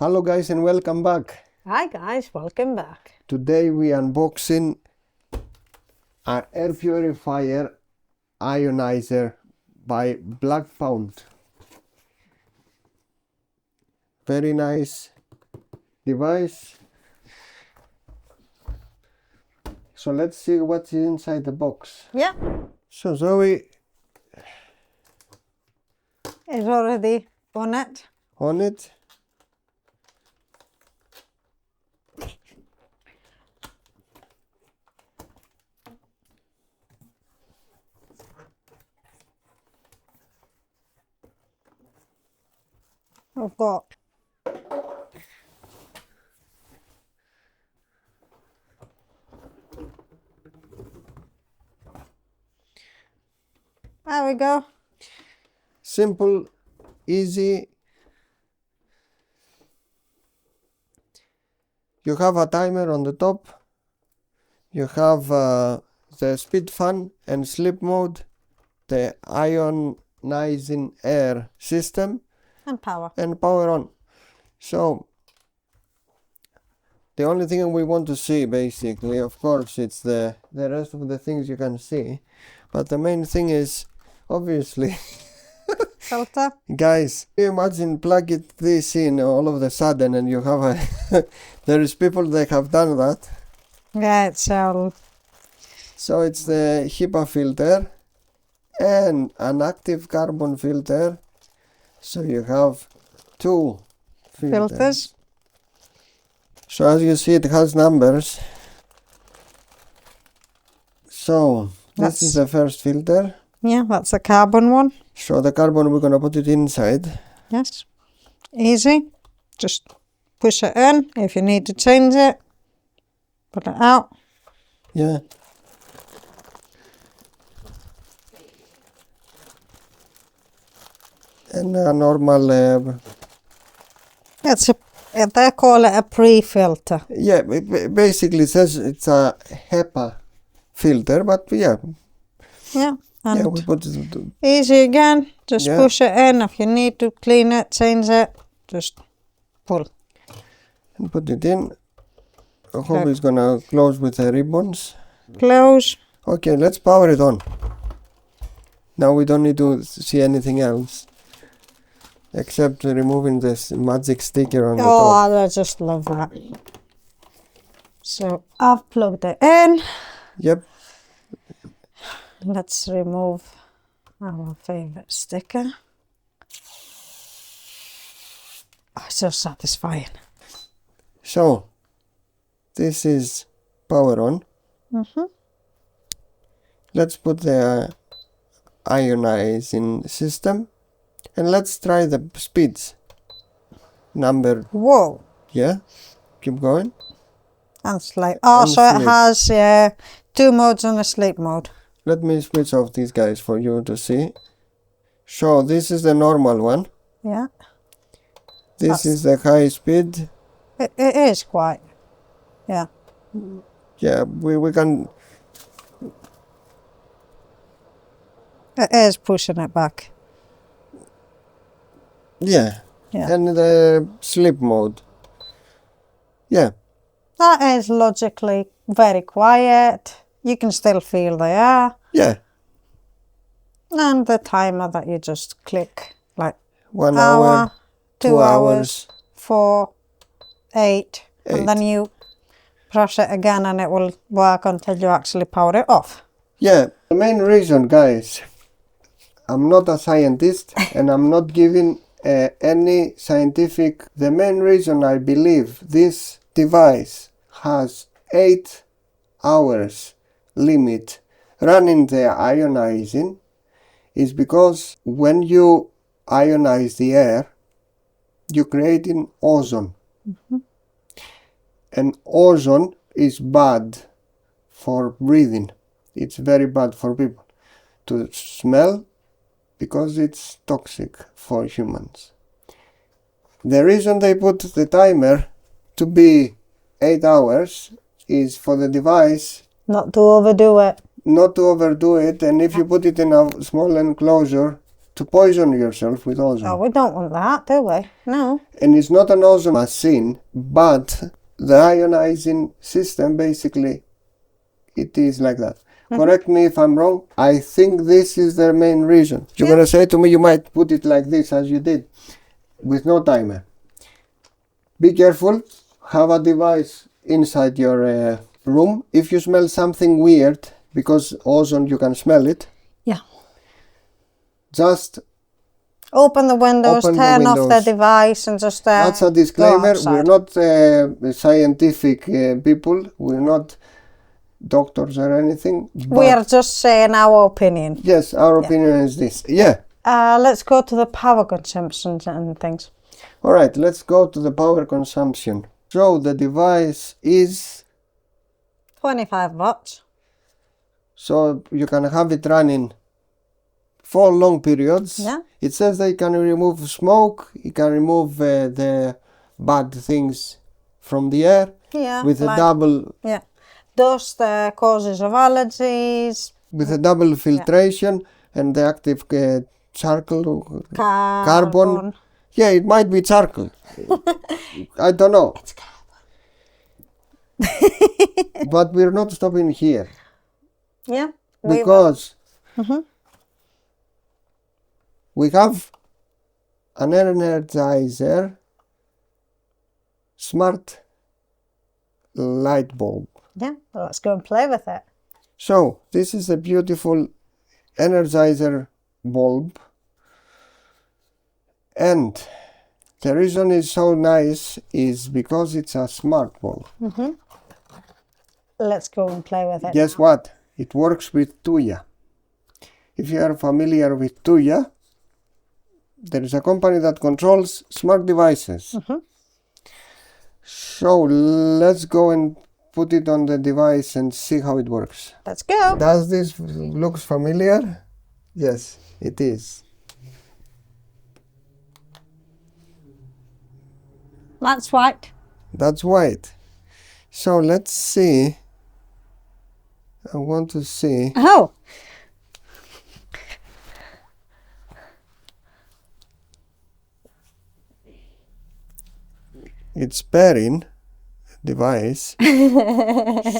Hello guys and welcome back. Hi guys, welcome back. Today we unboxing our air purifier ionizer by Blaupunkt. Very nice device. So let's see what's inside the box. Yeah, So Zoe it's already on it. on it. I've got there we go. Simple, easy. You have a timer on the top. You have the speed fan and sleep mode, the ionizing air system, And power. and power on. So the only thing we want to see, basically, of course, it's the rest of the things you can see, but the main thing is obviously Filter. guys, can you imagine plugging this in all of a sudden and you have a there is people that have done that. Yeah, it's So it's the HEPA filter and an active carbon filter. So you have two filters. So as you see, it has numbers. So this is the first filter. Yeah, that's a carbon one. So the carbon, we're gonna put it inside. Yes. Easy. Just push it in. If you need to change it, put it out. Yeah. And a normal, It's a they call it a pre-filter. yeah, basically it says it's a HEPA filter, but yeah, Yeah. And yeah, we put it. easy again. Just Yeah. push it in. If you need to clean it, change it, just pull. And put it in. I hope it's gonna close with the ribbons. Close. Okay, let's power it on. Now we don't need to see anything else except removing this magic sticker on the top. Oh, I just love that. So I've plugged it in. Yep. Let's remove our favorite sticker. Oh, so satisfying. So this is power on. Let's put the ionizing system and let's try the speeds. Number, Whoa. yeah, keep going. And sleep. Oh, And so sleep. it has two modes and a sleep mode. Let me switch off these guys for you to see. So this is the normal one. Yeah. This is the high speed. It is quite. Yeah. Yeah, we can. It is pushing it back. Yeah. Yeah. And the sleep mode. Yeah. That is logically very quiet. You can still feel the air. Yeah. And the timer that you just click, like 1 hour, hour, 2 hours, 4, 8, and 8. then you press it again and it will work until you actually power it off. Yeah. The main reason, guys, I'm not a scientist and I'm not giving any scientific. The main reason I believe this device has 8 hours limit running the ionizing is because when you ionize the air, you're creating ozone. And ozone is bad for breathing. It's very bad for people to smell because it's toxic for humans. The reason they put the timer to be 8 hours is for the device Not to overdo it. not to overdo it, and if you put it in a small enclosure to poison yourself with ozone. Oh, we don't want that, do we? No. And it's not an ozone machine, but the ionizing system, basically, it is like that. Correct me if I'm wrong. I think this is the main reason. You're going to say to me, you might put it like this, as you did, with no timer. Be careful. Have a device inside your room. If you smell something weird, because ozone, you can smell it. Yeah. Just open the windows, turn off the device, and just that's a disclaimer. We're not scientific people. We're not doctors or anything. We are just saying our opinion. Yes, our opinion is this. Yeah. Let's go to the power consumption and things. All right, let's go to the power consumption. So the device is 25 watts. So you can have it running for long periods. Yeah. It says that it can remove smoke, it can remove the bad things from the air. Yeah. With a double. Yeah. Dust, causes of allergies. With a double filtration and the active charcoal, carbon. Yeah, it might be charcoal. I don't know. It's carbon. But we're not stopping here. Yeah. Because we have an Energizer Smart Light Bulb. Yeah, well, let's go and play with it. So, this is a beautiful Energizer bulb. And the reason it's so nice is because it's a smart bulb. Let's go and play with it. Guess what? It works with Tuya. If you are familiar with Tuya, there is a company that controls smart devices. So let's go and put it on the device and see how it works. Let's go. Does this look familiar? Yes, it is. That's white. That's white. So let's see. I want to see. Oh. It's pairing device.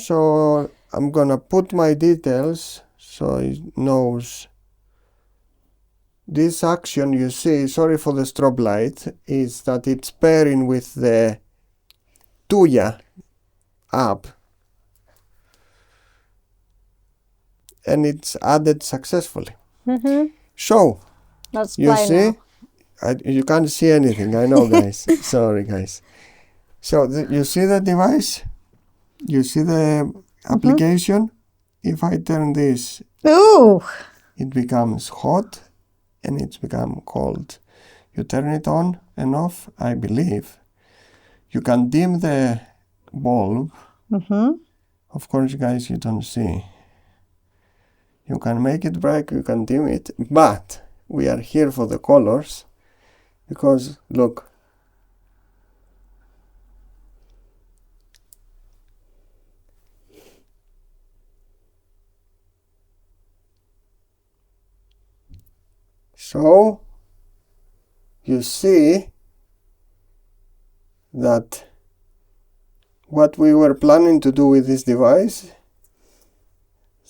So I'm gonna put my details so it knows. This action you see, sorry for the strobe light, is that it's pairing with the Tuya app. And it's added successfully. So, let's you play see, now. You can't see anything, I know guys, sorry guys. So you see the device, you see the application. If I turn this, Ooh. it becomes hot and it's become cold. You turn it on and off, I believe. You can dim the bulb. Of course guys, you don't see. You can make it bright, you can dim it, but we are here for the colors because look. So you see that what we were planning to do with this device,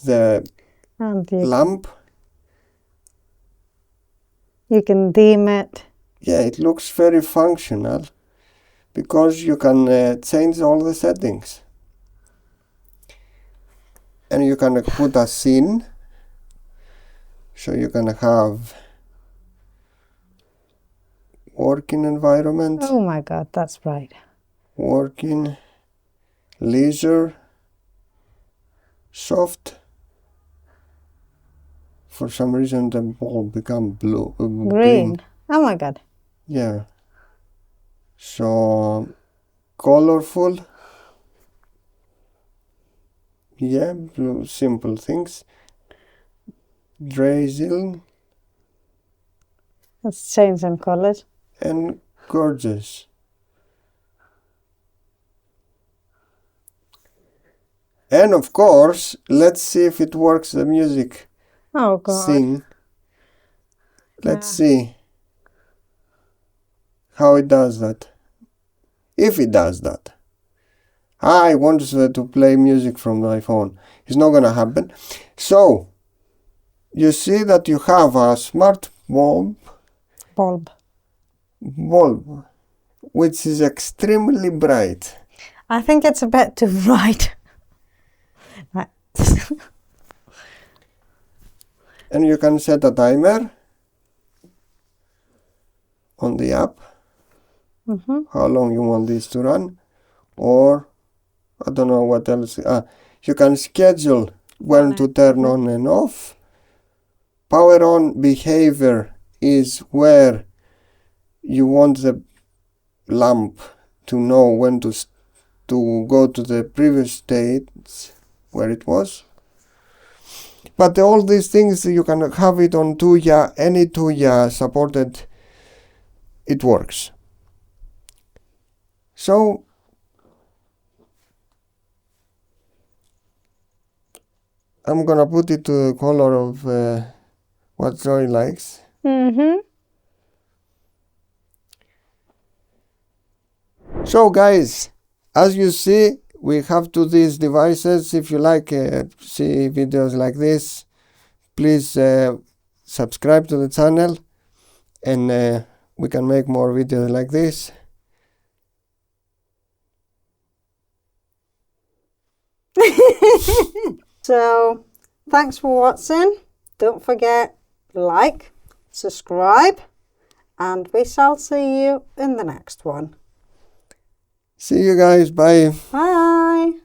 the lamp, you can dim it. Yeah, it looks very functional because you can change all the settings. And you can put a scene, so you can have working environment. Oh my god, that's bright. Working, leisure, soft. For some reason the bulb become blue, green. Oh my god. Yeah. So colorful. Yeah, blue, simple things. Drizzle. Let's change some colors. And gorgeous. And of course, let's see if it works, the music Oh god. thing. Let's see how it does that. If it does that. I want to play music from my phone. It's not gonna happen. So, you see that you have a smart bulb, which is extremely bright. I think it's a bit too bright. And you can set a timer on the app, how long you want this to run, or I don't know what else. You can schedule when to turn on and off. Power on behavior is where you want the lamp to know when to go to the previous state where it was. But all these things, you can have it on Tuya. Any Tuya supported, it works. So I'm gonna put it to the color of what Joy likes. So guys, as you see, we have these devices. If you like see videos like this, please subscribe to the channel, and we can make more videos like this. So, thanks for watching. Don't forget, like, subscribe, and we shall see you in the next one. See you guys. Bye. Bye.